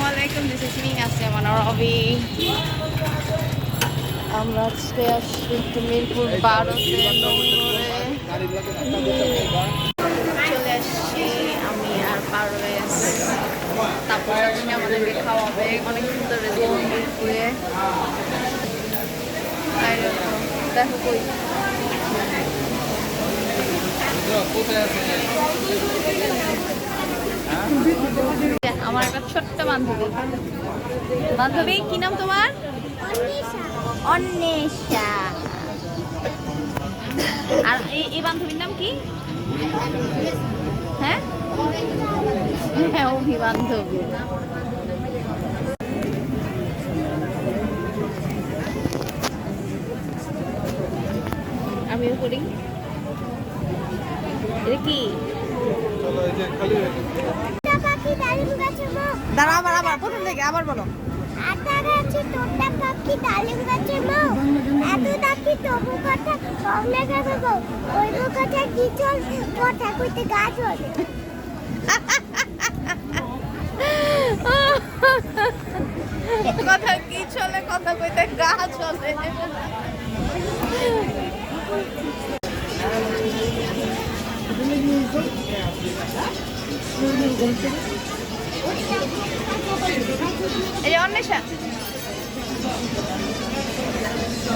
Assalamualaikum, this is me, Asya Manarabi. আমরা আজকে আসছি মিরপুর 12-তে চলে আসছি আমি আর পারভেজ। তারপর আজকে আমাদেরকে খাওয়াবে অনেক সুন্দর রেস্টুরেন্ট মিরপুরে। দেখো কই আমার একটা ছোট্ট বান্ধবী কি নাম তোমার? অন্বেষা। আর এই বান্ধবীর নাম কি? হ্যাঁ হ্যাঁ অভি বান্ধবী। আমিও করি। এটা কি? দাঁড়া আবার প্রথম থেকে আবার বলো। কথা কি চলে, কথা কইতে গা চলে। এই অন্বেষা